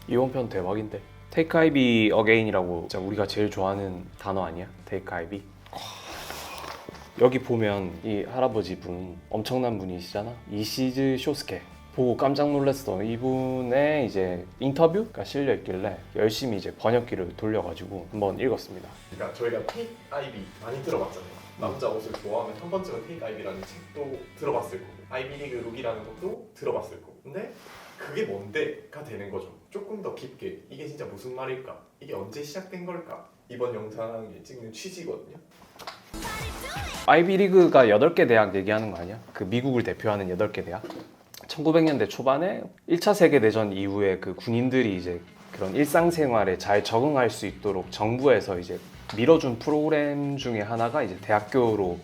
이번 편 대박인데. Take IB Again이라고 진짜 우리가 제일 좋아하는 단어 아니야? Take IB. 여기 보면 이 할아버지 분 엄청난 분이시잖아. 이시즈 쇼스케. 보고 깜짝 놀랐어. 이분의 이제 인터뷰가 실려 있길래 열심히 이제 번역기를 돌려가지고 한번 읽었습니다. 그러니까 저희가 Take IB 많이 들어봤잖아요. 남자 옷을 좋아하면 한 번쯤은 Take IB라는 책도 들어봤을 거고 아이비리그 룩이라는 것도 들어봤을 거고 근데 그게 뭔데가 되는 거죠. 조금 더 깊게 이게 진짜 무슨 말일까? 이게 언제 시작된 걸까? 이번 영상에 찍는 취지거든요. 아이비리그가 8개 대학 얘기하는 거 아니야? 그 미국을 대표하는 8개 대학? 1900년대 초반에 1차 세계대전 이후에 그 군인들이 이제 그런 일상생활에 잘 적응할 수 있도록 정부에서 이제 밀어준 프로그램 중에 하나가 이제 대학교로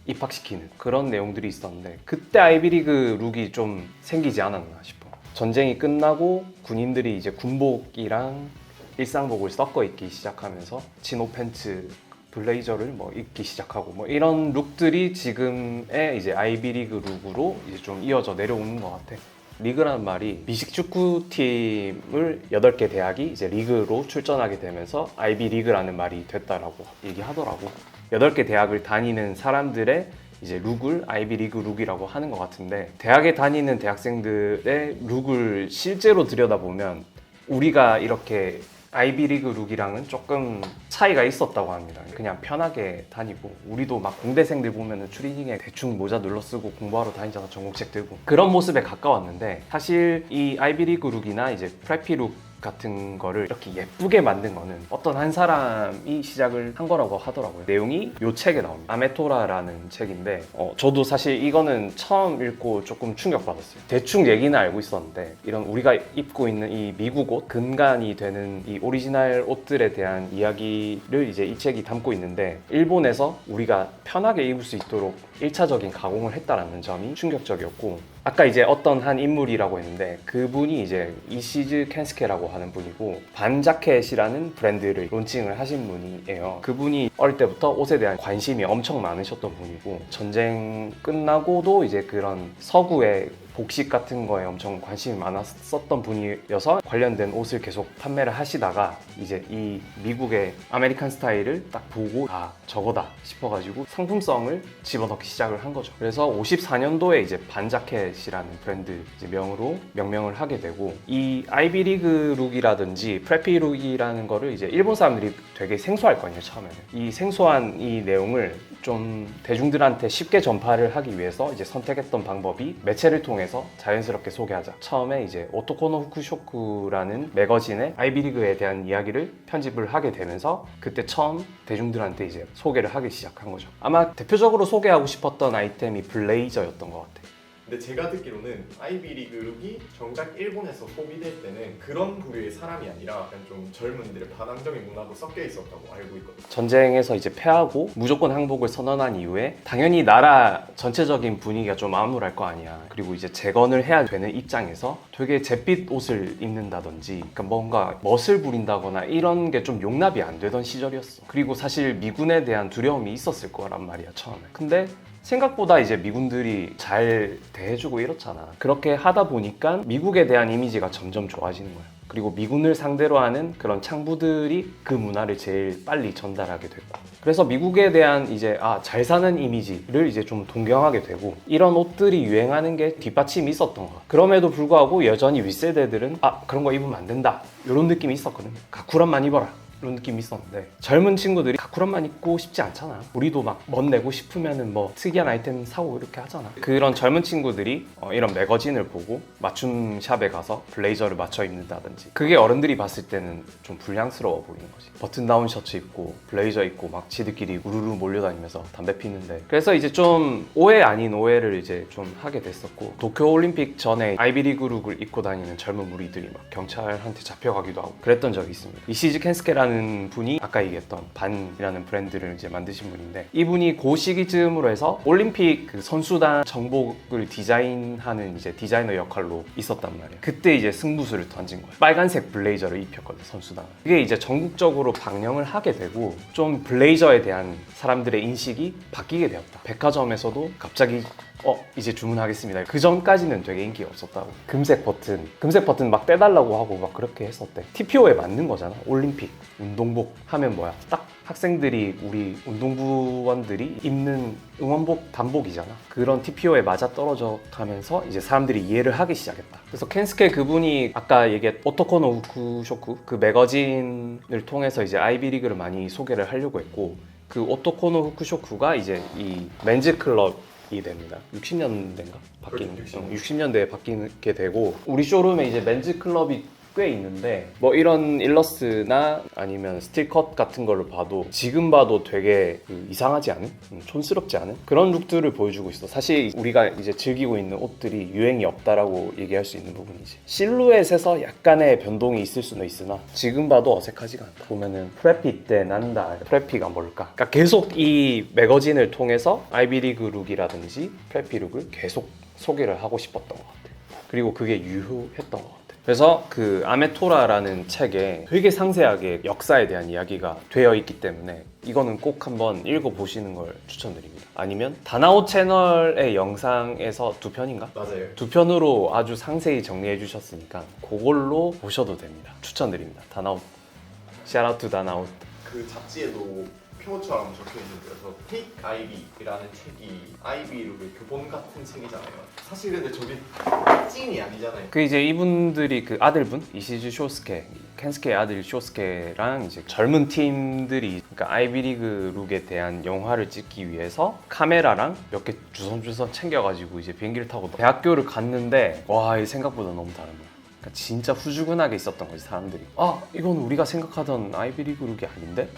입학시키는 그런 내용들이 있었는데 그때 아이비리그 룩이 좀 생기지 않았나 싶어. 전쟁이 끝나고 군인들이 이제 군복이랑 일상복을 섞어 입기 시작하면서 치노 팬츠 블레이저를 뭐 입기 시작하고 뭐 이런 룩들이 지금의 이제 아이비리그 룩으로 이제 좀 이어져 내려오는 것 같아. 리그라는 말이 미식 축구팀을 8개 대학이 이제 리그로 출전하게 되면서 아이비리그라는 말이 됐다라고 얘기하더라고. 8개 대학을 다니는 사람들의 이제 룩을 아이비리그 룩이라고 하는 것 같은데 대학에 다니는 대학생들의 룩을 실제로 들여다보면 우리가 이렇게 아이비리그 룩이랑은 조금 차이가 있었다고 합니다. 그냥 편하게 다니고 우리도 막 공대생들 보면은 추리닝에 대충 모자 눌러 쓰고 공부하러 다니잖아. 전공책 들고 그런 모습에 가까웠는데 사실 이 아이비리그 룩이나 이제 프레피 룩 같은 거를 이렇게 예쁘게 만든 거는 어떤 한 사람이 시작을 한 거라고 하더라고요. 내용이 이 책에 나옵니다. 아메토라라는 책인데 저도 사실 이거는 처음 읽고 조금 충격받았어요. 대충 얘기는 알고 있었는데 이런 우리가 입고 있는 이 미국 옷, 근간이 되는 이 오리지널 옷들에 대한 이야기를 이제 이 책이 담고 있는데 일본에서 우리가 편하게 입을 수 있도록 1차적인 가공을 했다라는 점이 충격적이었고 아까 이제 어떤 한 인물이라고 했는데 그분이 이제 이시즈 켄스케라고 하는 분이고 반자켓이라는 브랜드를 론칭을 하신 분이에요. 그분이 어릴 때부터 옷에 대한 관심이 엄청 많으셨던 분이고 전쟁 끝나고도 이제 그런 서구의 복식 같은 거에 엄청 관심이 많았었던 분이어서 관련된 옷을 계속 판매를 하시다가 이제 이 미국의 아메리칸 스타일을 딱 보고 아 저거다 싶어가지고 상품성을 집어넣기 시작을 한 거죠. 그래서 54년도에 이제 반자켓이라는 브랜드 이제 명으로 명명을 하게 되고 이 아이비리그 룩이라든지 프레피 룩이라는 거를 이제 일본 사람들이 되게 생소할 거예요. 처음에는 이 생소한 이 내용을 좀 대중들한테 쉽게 전파를 하기 위해서 이제 선택했던 방법이 매체를 통해서 자연스럽게 소개하자. 처음에 이제 오토코노 후쿠쇼쿠라는 매거진에 아이비리그에 대한 이야기를 편집을 하게 되면서 그때 처음 대중들한테 이제 소개를 하기 시작한 거죠. 아마 대표적으로 소개하고 싶었던 아이템이 블레이저였던 것 같아요. 근데 제가 듣기로는 아이비리그 룩이 정작 일본에서 소비될 때는 그런 부류의 사람이 아니라 그냥 좀 젊은들의 반항적인 문화도 섞여 있었다고 알고 있거든요. 전쟁에서 이제 패하고 무조건 항복을 선언한 이후에 당연히 나라 전체적인 분위기가 좀 암울할 거 아니야. 그리고 이제 재건을 해야 되는 입장에서 되게 잿빛 옷을 입는다든지 그러니까 뭔가 멋을 부린다거나 이런 게 좀 용납이 안 되던 시절이었어. 그리고 사실 미군에 대한 두려움이 있었을 거란 말이야 처음에. 근데 생각보다 이제 미군들이 잘 대해주고 이렇잖아. 그렇게 하다 보니까 미국에 대한 이미지가 점점 좋아지는 거야. 그리고 미군을 상대로 하는 그런 창부들이 그 문화를 제일 빨리 전달하게 됐고 그래서 미국에 대한 이제 잘 사는 이미지를 이제 좀 동경하게 되고 이런 옷들이 유행하는 게 뒷받침이 있었던 거야. 그럼에도 불구하고 여전히 윗세대들은 그런 거 입으면 안 된다 이런 느낌이 있었거든. 가쿠란만 입어라 이런 느낌이 있었는데 젊은 친구들이 가쿠란만 입고 싶지 않잖아. 우리도 막 멋내고 싶으면은 뭐 특이한 아이템 사고 이렇게 하잖아. 그런 젊은 친구들이 이런 매거진을 보고 맞춤 샵에 가서 블레이저를 맞춰 입는다든지 그게 어른들이 봤을 때는 좀 불량스러워 보이는 거지. 버튼 다운 셔츠 입고 블레이저 입고 막 지들끼리 우르르 몰려다니면서 담배 피는데 그래서 이제 좀 오해 아닌 오해를 이제 좀 하게 됐었고 도쿄 올림픽 전에 아이비리그 룩을 입고 다니는 젊은 무리들이 막 경찰한테 잡혀가기도 하고 그랬던 적이 있습니다. 이시즈 켄스케라는 분이 아까 얘기했던 반이라는 브랜드를 이제 만드신 분인데 이분이 그 시기쯤으로 해서 올림픽 그 선수단 정복을 디자인하는 이제 디자이너 역할로 있었단 말이야. 그때 이제 승부수를 던진 거야. 빨간색 블레이저를 입혔거든 선수단. 그게 이제 전국적으로 방영을 하게 되고 좀 블레이저에 대한 사람들의 인식이 바뀌게 되었다. 백화점에서도 갑자기 이제 주문하겠습니다. 그 전까지는 되게 인기가 없었다고. 금색 버튼 막 떼달라고 하고 막 그렇게 했었대. TPO에 맞는 거잖아. 올림픽, 운동복 하면 뭐야? 딱 학생들이 우리 운동부원들이 입는 응원복 단복이잖아. 그런 TPO에 맞아 떨어져 가면서 이제 사람들이 이해를 하기 시작했다. 그래서 켄스케 그분이 아까 얘기했 오토코노 후쿠쇼쿠 그 매거진을 통해서 이제 아이비리그를 많이 소개를 하려고 했고, 그 오토코노 후쿠쇼쿠가 이제 이 맨즈 클럽이 됩니다. 60년대인가 바뀌는, 그렇죠, 60년대에 바뀌게 되고, 우리 쇼룸에 이제 맨즈 클럽이 꽤 있는데 뭐 이런 일러스트나 아니면 스틸컷 같은 거를 봐도 지금 봐도 되게 이상하지 않은? 촌스럽지 않은? 그런 룩들을 보여주고 있어. 사실 우리가 이제 즐기고 있는 옷들이 유행이 없다라고 얘기할 수 있는 부분이지. 실루엣에서 약간의 변동이 있을 수는 있으나 지금 봐도 어색하지가 않다. 보면은 프레피 때 난다. 프레피가 뭘까? 그러니까 계속 이 매거진을 통해서 아이비리그 룩이라든지 프레피 룩을 계속 소개를 하고 싶었던 것 같아. 그리고 그게 유효했던 것 같아. 그래서 그 아메토라라는 책에 되게 상세하게 역사에 대한 이야기가 되어 있기 때문에 이거는 꼭 한번 읽어보시는 걸 추천드립니다. 아니면 다나오 채널의 영상에서 2편인가? 맞아요. 2편으로 아주 상세히 정리해 주셨으니까 그걸로 보셔도 됩니다. 추천드립니다. 다나오. 샤라웃 투 다나오. 그 잡지에도 표처럼 적혀 있는 데서 Take IB라는 책이 아이비 룩의 교본 같은 책이잖아요. 사실 근데 저게 찐이 아니잖아요. 그 이제 이분들이 그 아들분 이시즈 쇼스케, 켄스케의 아들 쇼스케랑 이제 젊은 팀들이 그러니까 아이비리그 룩에 대한 영화를 찍기 위해서 카메라랑 몇 개 주섬주섬 챙겨가지고 이제 비행기를 타고 대학교를 갔는데 와, 이 생각보다 너무 다른 거야. 그러니까 진짜 후주근하게 있었던 거지 사람들이. 이건 우리가 생각하던 아이비리그 룩이 아닌데?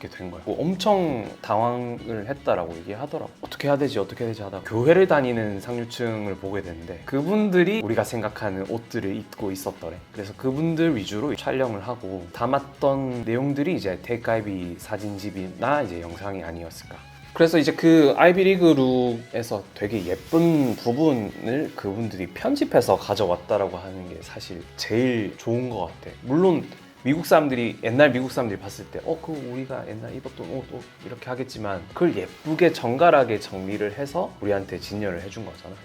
된 거야. 뭐 엄청 당황을 했다라고 얘기하더라고. 어떻게 해야 되지 하다가 교회를 다니는 상류층을 보게 되는데 그분들이 우리가 생각하는 옷들을 입고 있었더래. 그래서 그분들 위주로 촬영을 하고 담았던 내용들이 이제 테이크아이비 사진집이나 이제 영상이 아니었을까. 그래서 이제 그 아이비리그 룩에서 되게 예쁜 부분을 그분들이 편집해서 가져왔다라고 하는 게 사실 제일 좋은 것 같아. 물론 미국 사람들이 옛날 미국 사람들이 봤을 때 그거 우리가 옛날 입었던 옷 이렇게 하겠지만 그걸 예쁘게 정갈하게 정리를 해서 우리한테 진열을 해준 거잖아.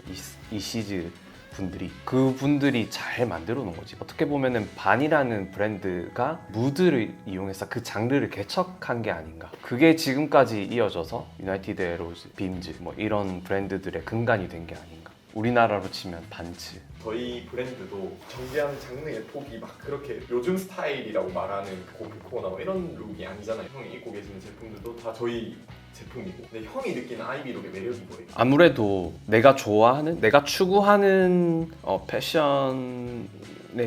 이 시즈 분들이 그분들이 잘 만들어 놓은 거지. 어떻게 보면은 반이라는 브랜드가 무드를 이용해서 그 장르를 개척한 게 아닌가. 그게 지금까지 이어져서 유나이티드 에로즈, 빔즈 뭐 이런 브랜드들의 근간이 된 게 아닌가. 우리나라로 치면 반츠. 저희 브랜드도 정제하는 장르의 폭이 막 그렇게 요즘 스타일이라고 말하는 고프코나 뭐 이런 룩이 아니잖아요. 형이 입고 계시는 제품들도 다 저희 제품이고, 근데 형이 느끼는 아이비 룩의 매력이 뭐예요? 아무래도 내가 좋아하는, 내가 추구하는 패션의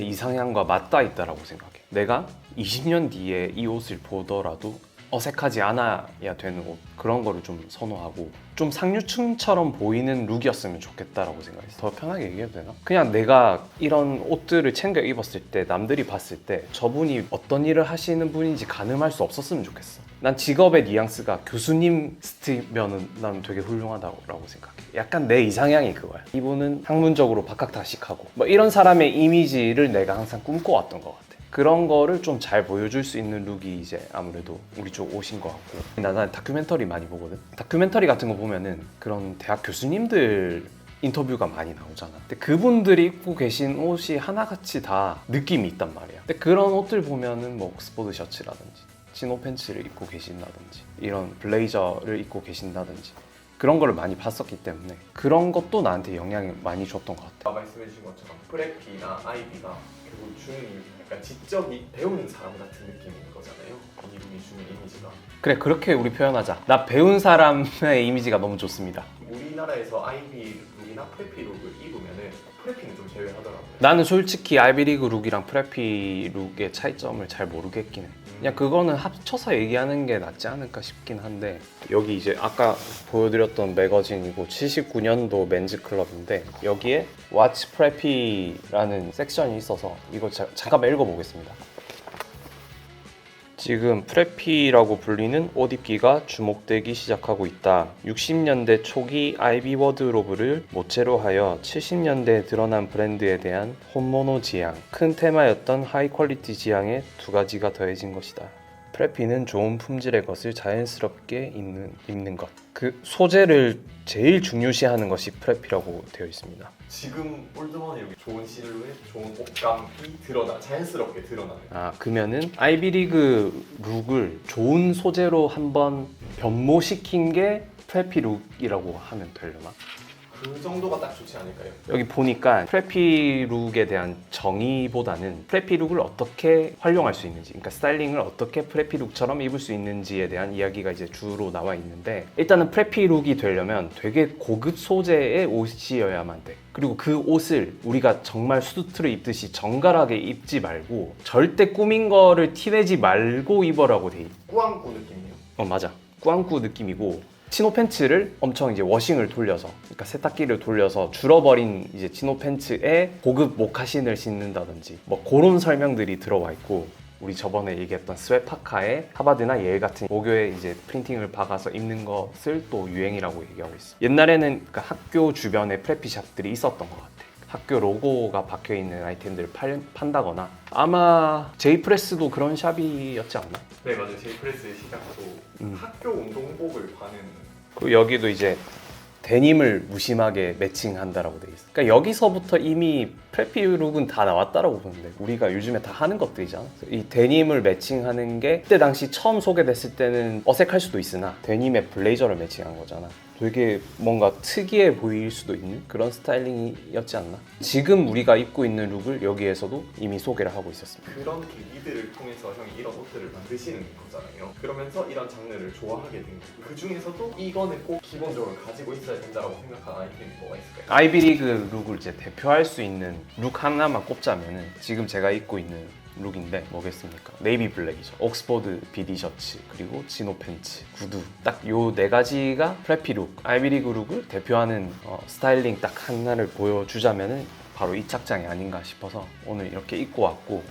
이상향과 맞닿아 있다라고 생각해. 내가 20년 뒤에 이 옷을 보더라도 어색하지 않아야 되는 옷, 그런 거를 좀 선호하고 좀 상류층처럼 보이는 룩이었으면 좋겠다라고 생각했어. 더 편하게 얘기해도 되나? 그냥 내가 이런 옷들을 챙겨 입었을 때 남들이 봤을 때 저분이 어떤 일을 하시는 분인지 가늠할 수 없었으면 좋겠어. 난 직업의 뉘앙스가 교수님 스트면은 난 되게 훌륭하다고 생각해. 약간 내 이상향이 그거야. 이분은 학문적으로 박학다식하고 뭐 이런 사람의 이미지를 내가 항상 꿈꿔왔던 것 같아. 그런 거를 좀 잘 보여줄 수 있는 룩이 이제 아무래도 우리 쪽 옷인 것 같고, 나는 다큐멘터리 많이 보거든. 다큐멘터리 같은 거 보면은 그런 대학 교수님들 인터뷰가 많이 나오잖아. 근데 그분들이 입고 계신 옷이 하나같이 다 느낌이 있단 말이야. 근데 그런 옷들 보면은 뭐 옥스포드 셔츠라든지 치노 팬츠를 입고 계신다든지 이런 블레이저를 입고 계신다든지 그런 거를 많이 봤었기 때문에 그런 것도 나한테 영향을 많이 줬던 것 같아. 말씀해주신 것처럼 프레피나 아이비가 결국 주는 약간 지적이 배우는 사람 같은 느낌인 거잖아요. 이 룩이 주는 이미지가. 그래, 그렇게 우리 표현하자. 나 배운 사람의 이미지가 너무 좋습니다. 우리나라에서 아이비 룩이나 프레피 룩을 입으면은 프레피는 좀 제외하더라고요. 나는 솔직히 아이비리그 룩이랑 프레피 룩의 차이점을 잘 모르겠긴 해. 그냥 그거는 합쳐서 얘기하는 게 낫지 않을까 싶긴 한데, 여기 이제 아까 보여드렸던 매거진이고 79년도 맨즈 클럽인데 여기에 What's Preppy라는 섹션이 있어서 이거 잠깐만 읽어보겠습니다. 지금 프레피라고 불리는 옷 입기가 주목되기 시작하고 있다. 60년대 초기 아이비 워드로브를 모체로 하여 70년대에 드러난 브랜드에 대한 홈모노 지향, 큰 테마였던 하이 퀄리티 지향의 두 가지가 더해진 것이다. 프레피는 좋은 품질의 것을 자연스럽게 입는 것. 그 소재를 제일 중요시하는 것이 프레피라고 되어 있습니다. 지금 올드머니 여기 좋은 실루엣, 좋은 옷감이 자연스럽게 드러나는. 아, 그러면은 아이비리그 룩을 좋은 소재로 한번 변모시킨 게 프레피 룩이라고 하면 되려나? 그 정도가 딱 좋지 않을까요? 여기 보니까 프레피 룩에 대한 정의보다는 프레피 룩을 어떻게 활용할 수 있는지, 그러니까 스타일링을 어떻게 프레피 룩처럼 입을 수 있는지에 대한 이야기가 이제 주로 나와 있는데, 일단은 프레피 룩이 되려면 되게 고급 소재의 옷이어야만 돼. 그리고 그 옷을 우리가 정말 수트를 입듯이 정갈하게 입지 말고 절대 꾸민 거를 티내지 말고 입어라고 돼 있어. 꾸안꾸 느낌이요. 맞아. 꾸안꾸 느낌이고, 치노 팬츠를 엄청 이제 워싱을 돌려서, 그러니까 세탁기를 돌려서 줄어버린 이제 치노 팬츠에 고급 모카신을 신는다든지 뭐 그런 설명들이 들어와 있고, 우리 저번에 얘기했던 스웨파카에 하바드나 예일 같은 모교에 이제 프린팅을 박아서 입는 것을 또 유행이라고 얘기하고 있어. 옛날에는 그러니까 학교 주변에 프레피샵들이 있었던 것 같아. 학교 로고가 박혀 있는 아이템들을 판다거나, 아마 제이프레스도 그런 샵이었지 않나? 네 맞아요. 제이프레스의 시작도 학교 운동복을 파는. 그리고 여기도 이제 데님을 무심하게 매칭한다라고 돼 있어. 그러니까 여기서부터 이미 프레피 룩은 다 나왔다라고 보는데, 우리가 요즘에 다 하는 것들이잖아. 이 데님을 매칭하는 게 그때 당시 처음 소개됐을 때는 어색할 수도 있으나 데님에 블레이저를 매칭한 거잖아. 되게 뭔가 특이해 보일 수도 있는 그런 스타일링이었지 않나? 지금 우리가 입고 있는 룩을 여기에서도 이미 소개를 하고 있었습니다. 그런 계기들을 통해서 형이 이런 옷들을 만드시는 거잖아요. 그러면서 이런 장르를 좋아하게 된 거고, 그 중에서도 이거는 꼭 기본적으로 가지고 있어야 된다고 생각하는 아이템이 뭐가 있을까요? 아이비리그 룩을 이제 대표할 수 있는 룩 하나만 꼽자면은 지금 제가 입고 있는 룩인데 뭐겠습니까? 네이비 블랙이죠. 옥스포드 비디 셔츠, 그리고 지노 팬츠, 구두, 딱 요 네 가지가 프레피 룩, 아이비리그 룩을 대표하는 스타일링 딱 하나를 보여주자면은 바로 이 착장이 아닌가 싶어서 오늘 이렇게 입고 왔고,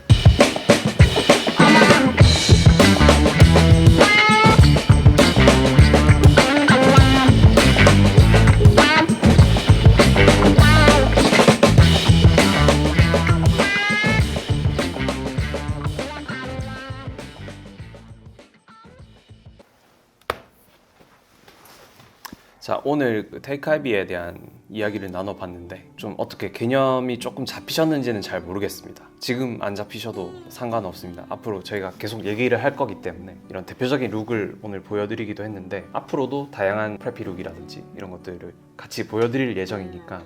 자, 오늘 테이크아이비에 대한 이야기를 나눠봤는데 좀 어떻게 개념이 조금 잡히셨는지는 잘 모르겠습니다. 지금 안 잡히셔도 상관없습니다. 앞으로 저희가 계속 얘기를 할 거기 때문에 이런 대표적인 룩을 오늘 보여드리기도 했는데, 앞으로도 다양한 프레피 룩이라든지 이런 것들을 같이 보여드릴 예정이니까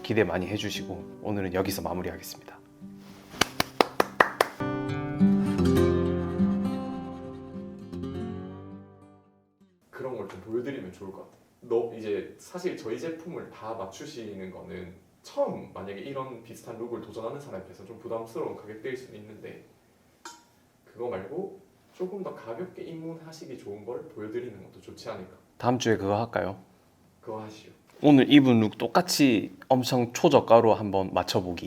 기대 많이 해주시고, 오늘은 여기서 마무리하겠습니다. 그런 걸 좀 보여드리면 좋을 것 같아요. 이제 사실 저희 제품을 다 맞추시는 거는 처음 만약에 이런 비슷한 룩을 도전하는 사람께서 좀 부담스러운 가격대일 수는 있는데, 그거 말고 조금 더 가볍게 입문하시기 좋은 걸 보여드리는 것도 좋지 않을까. 다음 주에 그거 할까요? 그거 하시죠. 오늘 입은 룩 똑같이 엄청 초저가로 한번 맞춰보기.